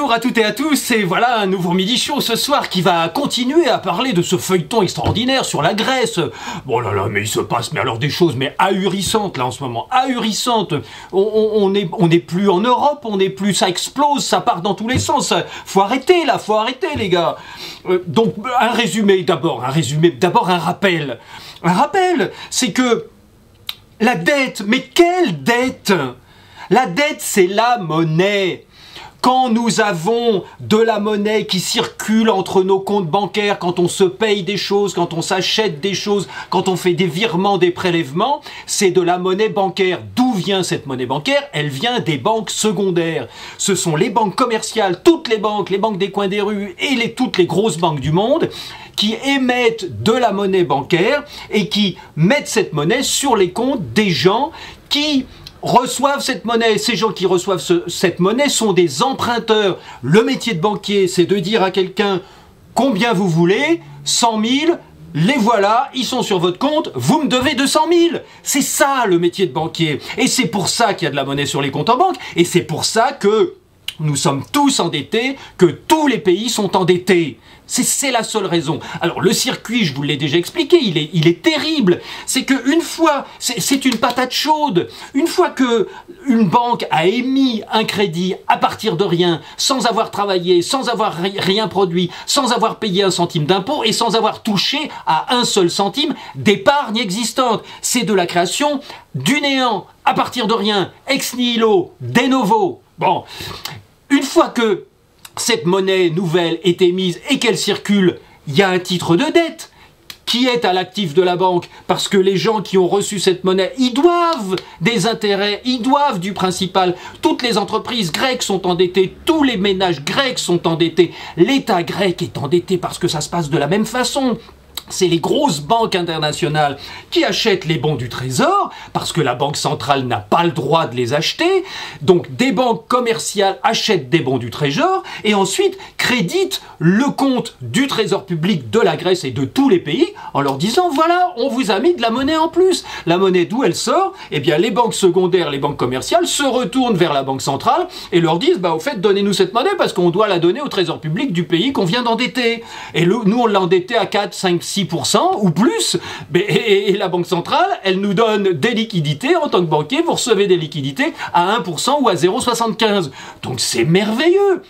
Bonjour à toutes et à tous, et voilà un nouveau Midi Show ce soir qui va continuer à parler de ce feuilleton extraordinaire sur la Grèce. Bon là là, mais il se passe mais alors des choses mais ahurissantes là en ce moment, ahurissantes. On n'est plus en Europe, on n'est plus, ça explose, ça part dans tous les sens. Faut arrêter là, faut arrêter les gars. Donc un rappel. Un rappel, c'est que la dette, mais quelle dette? La dette, c'est la monnaie. Quand nous avons de la monnaie qui circule entre nos comptes bancaires, quand on se paye des choses, quand on s'achète des choses, quand on fait des virements, des prélèvements, c'est de la monnaie bancaire. D'où vient cette monnaie bancaire? Elle vient des banques secondaires. Ce sont les banques commerciales, toutes les banques des coins des rues et toutes les grosses banques du monde qui émettent de la monnaie bancaire et qui mettent cette monnaie sur les comptes des gens qui reçoivent cette monnaie. Ces gens qui reçoivent cette monnaie sont des emprunteurs. Le métier de banquier, c'est de dire à quelqu'un combien vous voulez, 100 000, les voilà, ils sont sur votre compte, vous me devez 200 000. C'est ça le métier de banquier. Et c'est pour ça qu'il y a de la monnaie sur les comptes en banque. Et c'est pour ça que nous sommes tous endettés, que tous les pays sont endettés. C'est la seule raison. Alors le circuit, je vous l'ai déjà expliqué, il est terrible. C'est que une fois, c'est une patate chaude. Une fois que une banque a émis un crédit à partir de rien, sans avoir travaillé, sans avoir rien produit, sans avoir payé un centime d'impôt et sans avoir touché à un seul centime d'épargne existante, c'est de la création du néant, à partir de rien, ex nihilo, de novo. Bon, une fois que cette monnaie nouvelle est émise et qu'elle circule, il y a un titre de dette qui est à l'actif de la banque parce que les gens qui ont reçu cette monnaie, ils doivent des intérêts, ils doivent du principal. Toutes les entreprises grecques sont endettées, tous les ménages grecs sont endettés, l'État grec est endetté parce que ça se passe de la même façon. C'est les grosses banques internationales qui achètent les bons du Trésor, parce que la Banque centrale n'a pas le droit de les acheter. Donc des banques commerciales achètent des bons du Trésor et ensuite créditent le compte du Trésor public de la Grèce et de tous les pays en leur disant voilà, on vous a mis de la monnaie en plus. La monnaie d'où elle sort? Eh bien les banques secondaires, les banques commerciales se retournent vers la Banque centrale et leur disent bah au fait donnez-nous cette monnaie parce qu'on doit la donner au Trésor public du pays qu'on vient d'endetter. Et nous on l'a endetté à 4, 5, 6% ou plus, et la Banque centrale, elle nous donne des liquidités en tant que banquier, vous recevez des liquidités à 1% ou à 0,75. Donc c'est merveilleux.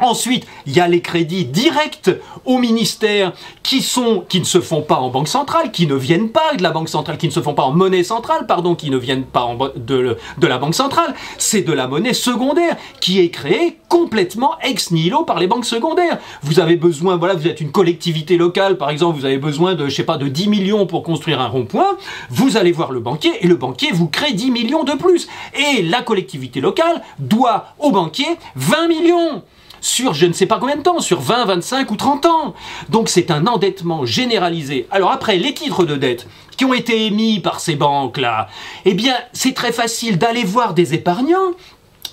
Ensuite, il y a les crédits directs au ministère qui ne se font pas en banque centrale, qui ne viennent pas de la banque centrale, qui ne se font pas en monnaie centrale, pardon, qui ne viennent pas de la banque centrale. C'est de la monnaie secondaire qui est créée complètement ex nihilo par les banques secondaires. Vous avez besoin, voilà, vous êtes une collectivité locale, par exemple, vous avez besoin de, je sais pas, de 10 millions pour construire un rond-point. Vous allez voir le banquier et le banquier vous crée 10 millions de plus. Et la collectivité locale doit au banquier 20 millions. Sur je ne sais pas combien de temps, sur 20, 25 ou 30 ans. Donc c'est un endettement généralisé. Alors après, les titres de dette qui ont été émis par ces banques-là, eh bien c'est très facile d'aller voir des épargnants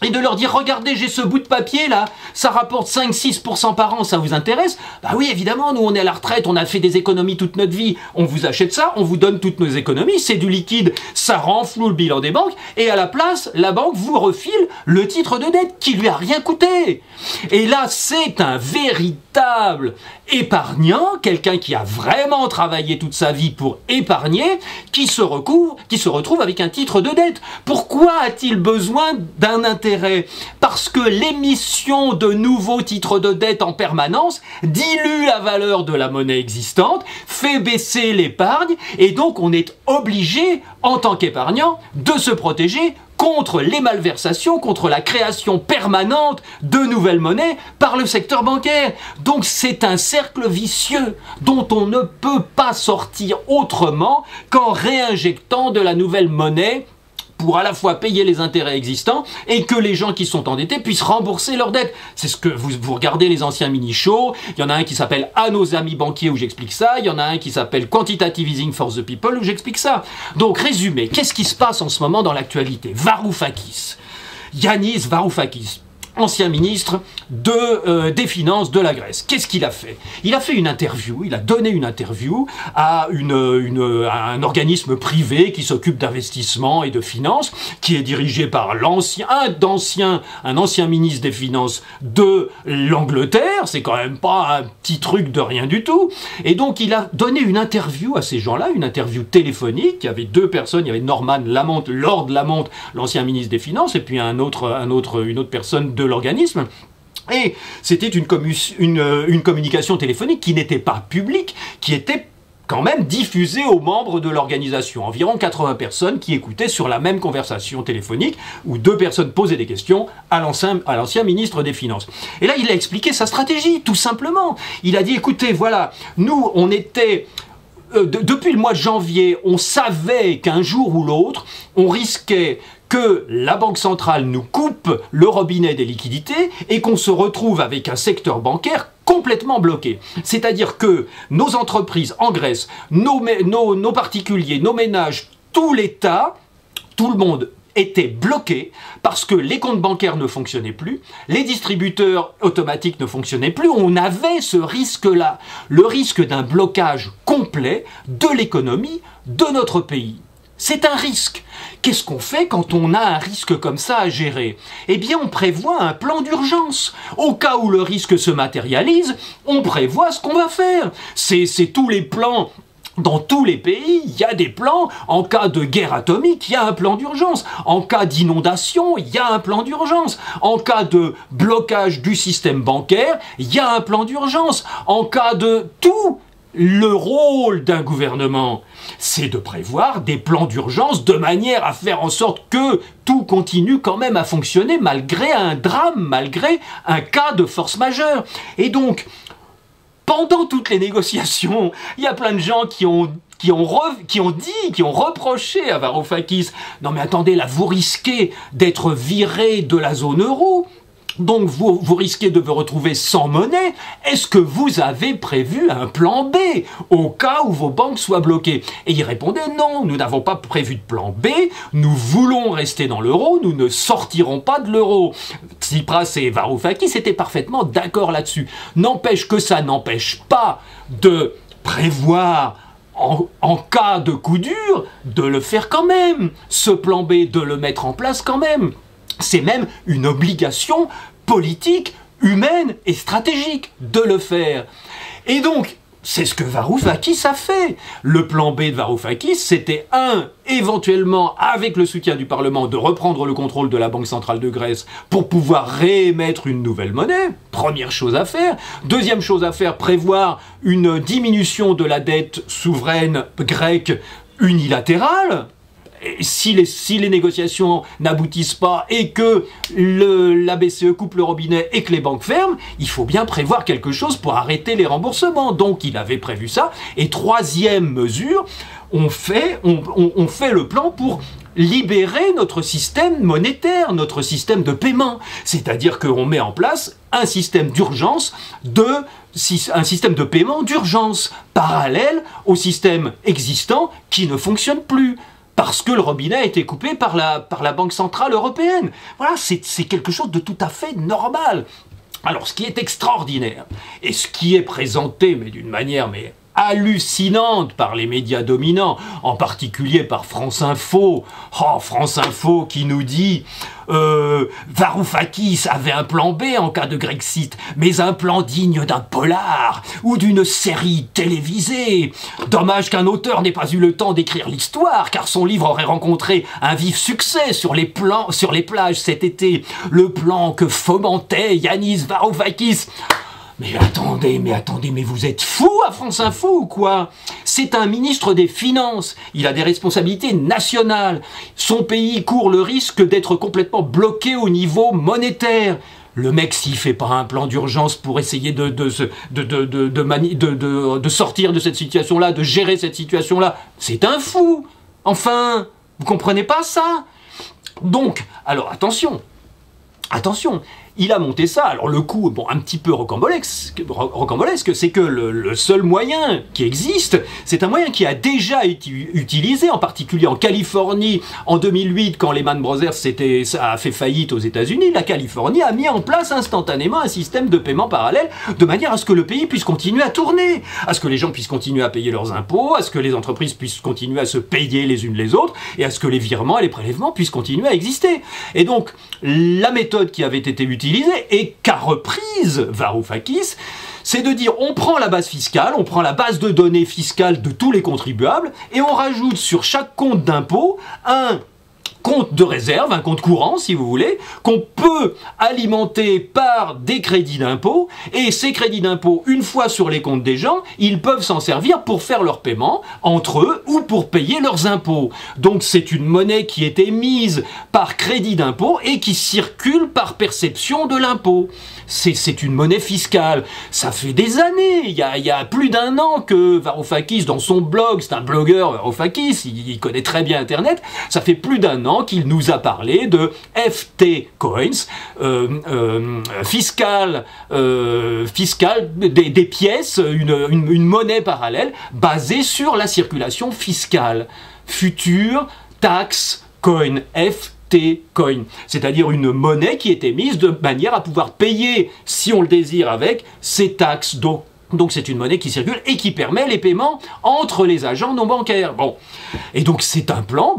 et de leur dire, regardez, j'ai ce bout de papier là, ça rapporte 5-6% par an, ça vous intéresse? Bah oui, évidemment, nous on est à la retraite, on a fait des économies toute notre vie, on vous achète ça, on vous donne toutes nos économies, c'est du liquide, ça renfloue le bilan des banques, et à la place, la banque vous refile le titre de dette qui lui a rien coûté. Et là, c'est un véritable épargnant, quelqu'un qui a vraiment travaillé toute sa vie pour épargner, qui se retrouve avec un titre de dette. Pourquoi a-t-il besoin d'un intérêt? Parce que l'émission de nouveaux titres de dette en permanence dilue la valeur de la monnaie existante, fait baisser l'épargne, et donc on est obligé, en tant qu'épargnant, de se protéger contre les malversations, contre la création permanente de nouvelles monnaies par le secteur bancaire. Donc c'est un cercle vicieux dont on ne peut pas sortir autrement qu'en réinjectant de la nouvelle monnaie pour à la fois payer les intérêts existants et que les gens qui sont endettés puissent rembourser leurs dettes. C'est ce que vous regardez les anciens mini-shows, il y en a un qui s'appelle À nos amis banquiers où j'explique ça, il y en a un qui s'appelle Quantitative Easing for the People où j'explique ça. Donc résumé, qu'est-ce qui se passe en ce moment dans l'actualité? Varoufakis, Yanis Varoufakis. ancien ministre des Finances de la Grèce. Qu'est-ce qu'il a fait? Il a fait une interview, il a donné une interview à un organisme privé qui s'occupe d'investissement et de finances, qui est dirigé par un ancien ministre des Finances de l'Angleterre. C'est quand même pas un petit truc de rien du tout. Et donc il a donné une interview à ces gens-là, une interview téléphonique. Il y avait deux personnes, il y avait Norman Lamont, Lord Lamont, l'ancien ministre des Finances, et puis une autre personne de l'organisme. Et c'était une communication téléphonique qui n'était pas publique, qui était quand même diffusée aux membres de l'organisation. Environ 80 personnes qui écoutaient sur la même conversation téléphonique où deux personnes posaient des questions à l'ancien ministre des Finances. Et là, il a expliqué sa stratégie, tout simplement. Il a dit, écoutez, voilà, nous, on était... depuis le mois de janvier, on savait qu'un jour ou l'autre, on risquait que la Banque centrale nous coupe le robinet des liquidités et qu'on se retrouve avec un secteur bancaire complètement bloqué. C'est-à-dire que nos entreprises en Grèce, nos particuliers, nos ménages, tout l'État, tout le monde était bloqué parce que les comptes bancaires ne fonctionnaient plus, les distributeurs automatiques ne fonctionnaient plus, on avait ce risque-là, le risque d'un blocage complet de l'économie de notre pays. C'est un risque. Qu'est-ce qu'on fait quand on a un risque comme ça à gérer? Eh bien, on prévoit un plan d'urgence. Au cas où le risque se matérialise, on prévoit ce qu'on va faire. C'est tous les plans. Dans tous les pays, il y a des plans. En cas de guerre atomique, il y a un plan d'urgence. En cas d'inondation, il y a un plan d'urgence. En cas de blocage du système bancaire, il y a un plan d'urgence. En cas de tout, le rôle d'un gouvernement, c'est de prévoir des plans d'urgence de manière à faire en sorte que tout continue quand même à fonctionner malgré un drame, malgré un cas de force majeure. Et donc, pendant toutes les négociations, il y a plein de gens qui ont reproché à Varoufakis, non mais attendez, là vous risquez d'être viré de la zone euro. Donc vous risquez de vous retrouver sans monnaie. Est-ce que vous avez prévu un plan B au cas où vos banques soient bloquées? Et il répondait non, nous n'avons pas prévu de plan B, nous voulons rester dans l'euro, nous ne sortirons pas de l'euro. Tsipras et Varoufakis étaient parfaitement d'accord là-dessus. N'empêche que ça n'empêche pas de prévoir en cas de coup dur, de le faire quand même. Ce plan B, de le mettre en place quand même. C'est même une obligation politique, humaine et stratégique de le faire. Et donc, c'est ce que Varoufakis a fait. Le plan B de Varoufakis, c'était éventuellement, avec le soutien du Parlement, de reprendre le contrôle de la Banque centrale de Grèce pour pouvoir réémettre une nouvelle monnaie. Première chose à faire. Deuxième chose à faire, prévoir une diminution de la dette souveraine grecque unilatérale. Si les négociations n'aboutissent pas et que la BCE coupe le robinet et que les banques ferment, il faut bien prévoir quelque chose pour arrêter les remboursements. Donc il avait prévu ça. Et troisième mesure, on fait le plan pour libérer notre système monétaire, notre système de paiement. C'est-à-dire qu'on met en place un système d'urgence un système de paiement d'urgence parallèle au système existant qui ne fonctionne plus. Parce que le robinet a été coupé par la Banque Centrale Européenne. Voilà, c'est quelque chose de tout à fait normal. Alors, ce qui est extraordinaire, et ce qui est présenté, mais d'une manière hallucinante par les médias dominants, en particulier par France Info. Oh, France Info qui nous dit Varoufakis avait un plan B en cas de Grexit, mais un plan digne d'un polar ou d'une série télévisée. Dommage qu'un auteur n'ait pas eu le temps d'écrire l'histoire, car son livre aurait rencontré un vif succès sur les plages cet été. Le plan que fomentait Yanis Varoufakis. Mais attendez, mais vous êtes fous à France Info ou quoi? C'est un ministre des Finances, il a des responsabilités nationales. Son pays court le risque d'être complètement bloqué au niveau monétaire. Le mec, s'il fait pas un plan d'urgence pour essayer de sortir de cette situation-là, de gérer cette situation-là, c'est un fou. Enfin, vous comprenez pas ça? Donc, alors attention, il a monté ça. Alors le coup, bon, un petit peu rocambolesque, c'est que le seul moyen qui existe, c'est un moyen qui a déjà été utilisé, en particulier en Californie, en 2008, quand Lehman Brothers ça a fait faillite aux États-Unis. La Californie a mis en place instantanément un système de paiement parallèle, de manière à ce que le pays puisse continuer à tourner, à ce que les gens puissent continuer à payer leurs impôts, à ce que les entreprises puissent continuer à se payer les unes les autres, et à ce que les virements et les prélèvements puissent continuer à exister. Et donc, la méthode qui avait été utilisée, et qu'a reprise Varoufakis, c'est de dire on prend la base fiscale, on prend la base de données fiscales de tous les contribuables, et on rajoute sur chaque compte d'impôt un compte de réserve, un compte courant si vous voulez, qu'on peut alimenter par des crédits d'impôt, et ces crédits d'impôt, une fois sur les comptes des gens, ils peuvent s'en servir pour faire leurs paiements entre eux ou pour payer leurs impôts. Donc c'est une monnaie qui est émise par crédit d'impôt et qui circule par perception de l'impôt. C'est une monnaie fiscale. Ça fait des années, il y a plus d'1 an que Varoufakis, dans son blog, c'est un blogueur Varoufakis, il connaît très bien Internet, ça fait plus d'1 an qu'il nous a parlé de FT Coins, fiscal, des pièces, une monnaie parallèle basée sur la circulation fiscale. Future Tax Coin, FT Coin, c'est-à-dire une monnaie qui est émise de manière à pouvoir payer, si on le désire, avec ces taxes. Donc c'est une monnaie qui circule et qui permet les paiements entre les agents non bancaires. Bon, et donc c'est un plan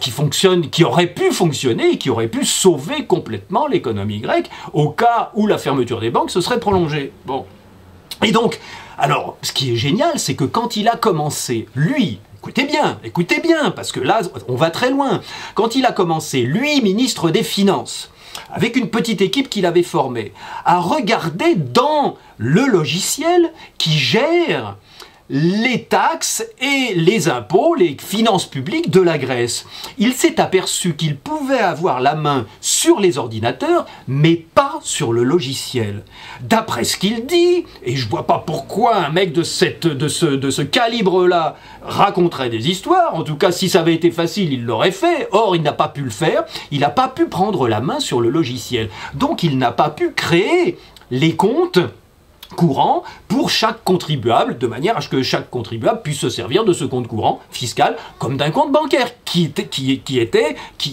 qui fonctionne, qui aurait pu fonctionner, et qui aurait pu sauver complètement l'économie grecque au cas où la fermeture des banques se serait prolongée. Bon, et donc, alors, ce qui est génial, c'est que quand il a commencé, lui, écoutez bien, parce que là, on va très loin. Quand il a commencé, lui, ministre des Finances, avec une petite équipe qu'il avait formée, à regarder dans le logiciel qui gère les taxes et les impôts, les finances publiques de la Grèce. Il s'est aperçu qu'il pouvait avoir la main sur les ordinateurs, mais pas sur le logiciel. D'après ce qu'il dit, et je vois pas pourquoi un mec de ce calibre-là raconterait des histoires, en tout cas si ça avait été facile, il l'aurait fait, or il n'a pas pu le faire, il n'a pas pu prendre la main sur le logiciel. Donc il n'a pas pu créer les comptes courant pour chaque contribuable, de manière à ce que chaque contribuable puisse se servir de ce compte courant fiscal comme d'un compte bancaire qui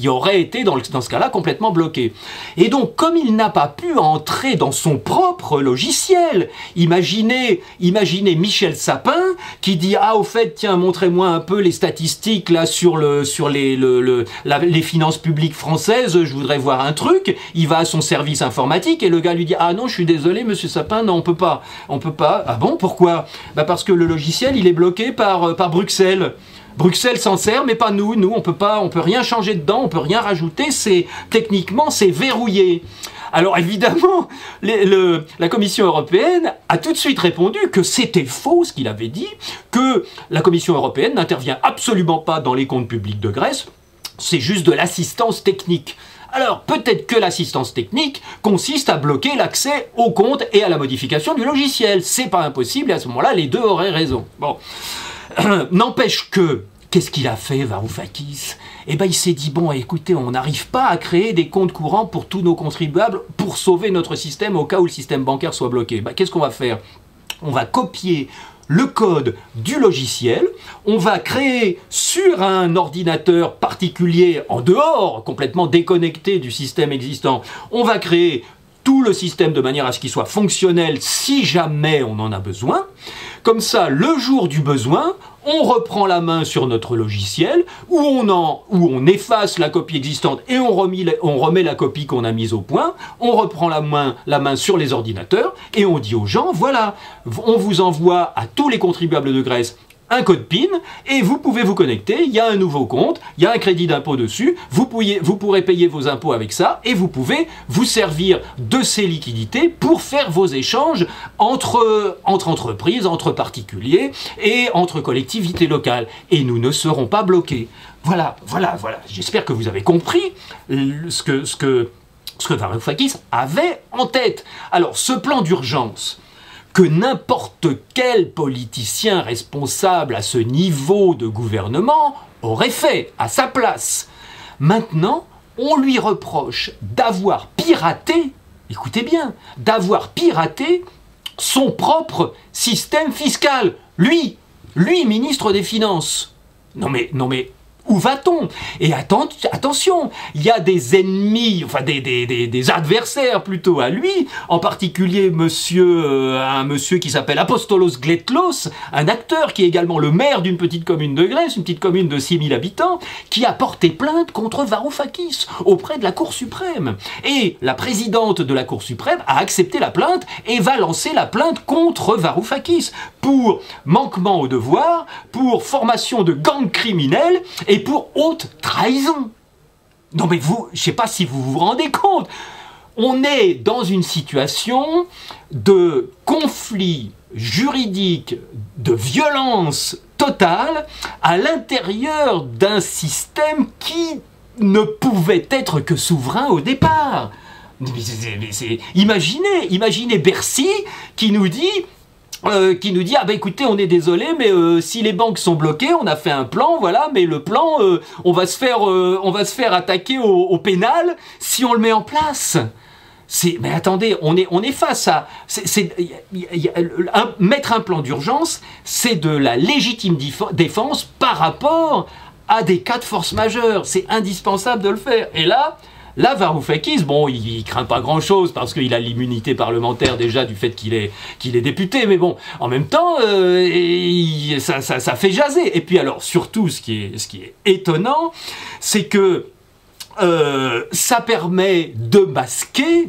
aurait été dans ce cas-là complètement bloqué. Et donc, comme il n'a pas pu entrer dans son propre logiciel, imaginez Michel Sapin qui dit « Ah, au fait, tiens, montrez-moi un peu les statistiques là sur les finances publiques françaises, je voudrais voir un truc. » Il va à son service informatique et le gars lui dit « Ah non, je suis désolé, monsieur Sapin, non, on peut pas. Ah bon, pourquoi ? Parce que le logiciel, il est bloqué par Bruxelles. Bruxelles s'en sert, mais pas nous. Nous, on peut rien changer dedans, on peut rien rajouter. Techniquement, c'est verrouillé. Alors évidemment, la Commission européenne a tout de suite répondu que c'était faux ce qu'il avait dit, que la Commission européenne n'intervient absolument pas dans les comptes publics de Grèce. C'est juste de l'assistance technique. Alors, peut-être que l'assistance technique consiste à bloquer l'accès au compte et à la modification du logiciel. C'est pas impossible, et à ce moment-là, les deux auraient raison. Bon. N'empêche que, qu'est-ce qu'il a fait, Varoufakis ? Eh ben, il s'est dit, bon, écoutez, on n'arrive pas à créer des comptes courants pour tous nos contribuables pour sauver notre système au cas où le système bancaire soit bloqué. Qu'est-ce qu'on va faire ? On va copier le code du logiciel, on va créer sur un ordinateur particulier en dehors, complètement déconnecté du système existant, on va créer tout le système de manière à ce qu'il soit fonctionnel si jamais on en a besoin. Comme ça, le jour du besoin, on reprend la main sur notre logiciel, où on efface la copie existante et on remet la copie qu'on a mise au point, on reprend la main sur les ordinateurs et on dit aux gens, voilà, on vous envoie à tous les contribuables de Grèce un code PIN, et vous pouvez vous connecter, il y a un nouveau compte, il y a un crédit d'impôt dessus, vous pourrez payer vos impôts avec ça, et vous pouvez vous servir de ces liquidités pour faire vos échanges entre entreprises, entre particuliers, et entre collectivités locales. Et nous ne serons pas bloqués. Voilà. J'espère que vous avez compris ce que Varoufakis avait en tête. Alors, ce plan d'urgence que n'importe quel politicien responsable à ce niveau de gouvernement aurait fait à sa place. Maintenant, on lui reproche d'avoir piraté écoutez bien, d'avoir piraté son propre système fiscal. Lui, ministre des Finances. Non mais, où va-t-on? Et attention, il y a des ennemis, enfin des adversaires plutôt à lui, en particulier un monsieur qui s'appelle Apostolos Gletlos, un acteur qui est également le maire d'une petite commune de Grèce, une petite commune de 6000 habitants, qui a porté plainte contre Varoufakis auprès de la Cour suprême. Et la présidente de la Cour suprême a accepté la plainte et va lancer la plainte contre Varoufakis pour manquement au devoir, pour formation de gangs criminels et pour haute trahison. Non mais je sais pas si vous vous rendez compte, on est dans une situation de conflit juridique, de violence totale à l'intérieur d'un système qui ne pouvait être que souverain au départ. Imaginez Bercy qui nous dit ah bah écoutez, on est désolé, mais si les banques sont bloquées, on a fait un plan, voilà, mais le plan on va se faire attaquer au pénal si on le met en place. Mais attendez, on est face à mettre un plan d'urgence, c'est de la légitime défense par rapport à des cas de force majeure. C'est indispensable de le faire. Et là, Varoufakis, bon, il craint pas grand-chose parce qu'il a l'immunité parlementaire déjà du fait qu'il est député, mais bon, en même temps, ça fait jaser. Et puis alors, surtout, ce qui est étonnant, c'est que ça permet de masquer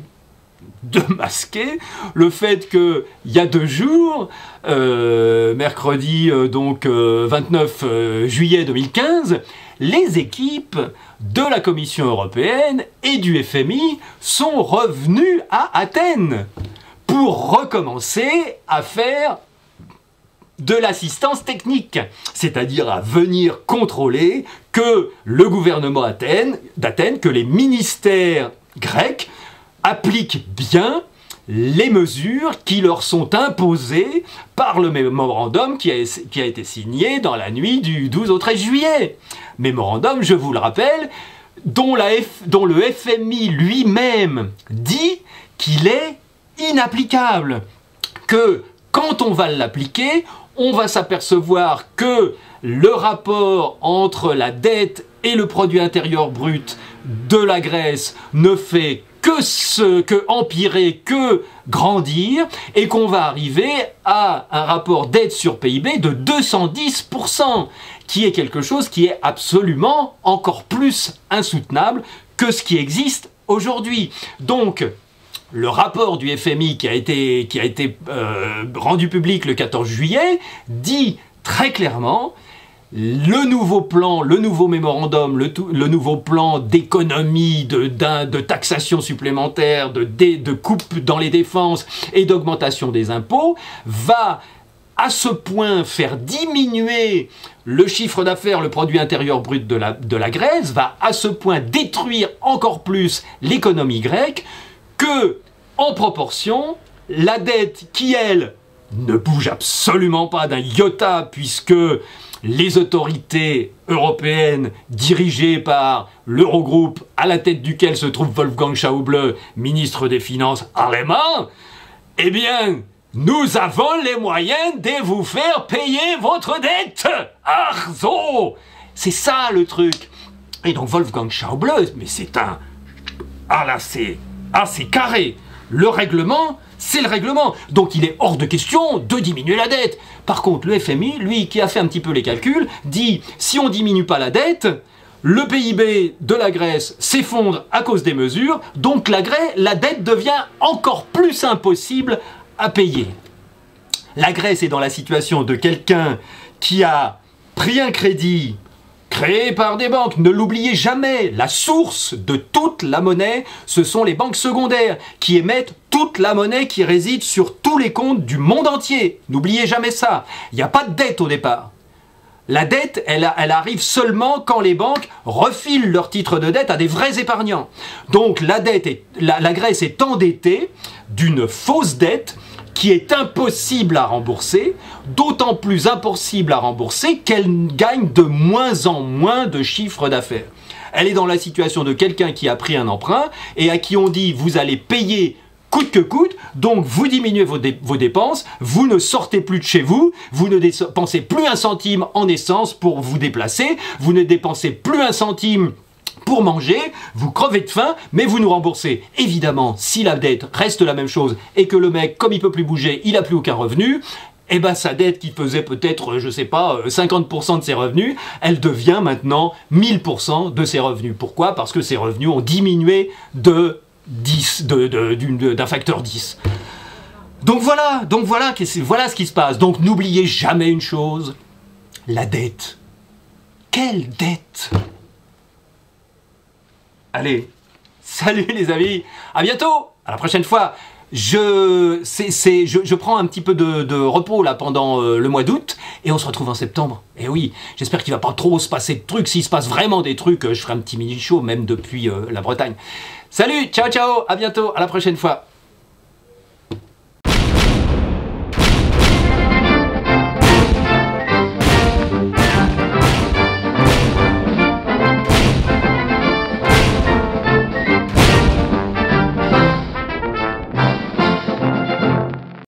le fait que il y a 2 jours, mercredi 29 juillet 2015, les équipes de la Commission européenne et du FMI sont revenues à Athènes pour recommencer à faire de l'assistance technique, c'est-à-dire à venir contrôler que le gouvernement d'Athènes, que les ministères grecs appliquent bien les mesures qui leur sont imposées par le mémorandum qui a été signé dans la nuit du 12 au 13 juillet. Mémorandum, je vous le rappelle, dont le FMI lui-même dit qu'il est inapplicable, que quand on va l'appliquer, on va s'apercevoir que le rapport entre la dette et le produit intérieur brut de la Grèce ne fait que empirer, que grandir, et qu'on va arriver à un rapport dette sur PIB de 210%, qui est quelque chose qui est absolument encore plus insoutenable que ce qui existe aujourd'hui. Donc, le rapport du FMI qui a été rendu public le 14 juillet dit très clairement le nouveau plan, le nouveau mémorandum, le nouveau plan d'économie, de taxation supplémentaire, de coupe dans les dépenses et d'augmentation des impôts va à ce point faire diminuer le chiffre d'affaires, le produit intérieur brut de la Grèce, va à ce point détruire encore plus l'économie grecque que, en proportion, la dette qui, elle, ne bouge absolument pas d'un iota puisque les autorités européennes dirigées par l'Eurogroupe, à la tête duquel se trouve Wolfgang Schäuble, ministre des Finances allemand, eh bien, nous avons les moyens de vous faire payer votre dette. Arzo! C'est ça le truc. Et donc Wolfgang Schäuble, mais c'est un... Ah là, c'est carré. Le règlement, c'est le règlement. Donc il est hors de question de diminuer la dette. Par contre, le FMI, lui, qui a fait un petit peu les calculs, dit si on ne diminue pas la dette, le PIB de la Grèce s'effondre à cause des mesures, donc la dette devient encore plus impossible à payer. La Grèce est dans la situation de quelqu'un qui a pris un crédit créé par des banques. Ne l'oubliez jamais, la source de toute la monnaie, ce sont les banques secondaires qui émettent toute la monnaie qui réside sur tous les comptes du monde entier. N'oubliez jamais ça. Il n'y a pas de dette au départ. La dette, elle arrive seulement quand les banques refilent leurs titres de dette à des vrais épargnants. Donc la Grèce est endettée d'une fausse dette qui est impossible à rembourser, d'autant plus impossible à rembourser qu'elle gagne de moins en moins de chiffre d'affaires. Elle est dans la situation de quelqu'un qui a pris un emprunt et à qui on dit vous allez payer coûte que coûte, donc vous diminuez vos dépenses, vous ne sortez plus de chez vous, vous ne dépensez plus un centime en essence pour vous déplacer, vous ne dépensez plus un centime pour manger, vous crevez de faim, mais vous nous remboursez. Évidemment, si la dette reste la même chose et que le mec, comme il peut plus bouger, il a plus aucun revenu, eh ben sa dette qui faisait peut-être, je sais pas, 50% de ses revenus, elle devient maintenant 1000% de ses revenus. Pourquoi? Parce que ses revenus ont diminué de 10, d'un facteur 10. Donc voilà ce qui se passe. Donc n'oubliez jamais une chose, la dette. Quelle dette? Allez, salut les amis, à bientôt, à la prochaine fois. Je prends un petit peu de repos là pendant le mois d'août et on se retrouve en septembre. Et oui, j'espère qu'il va pas trop se passer de trucs. S'il se passe vraiment des trucs, je ferai un petit mini show même depuis la Bretagne. Salut, ciao ciao, à bientôt, à la prochaine fois.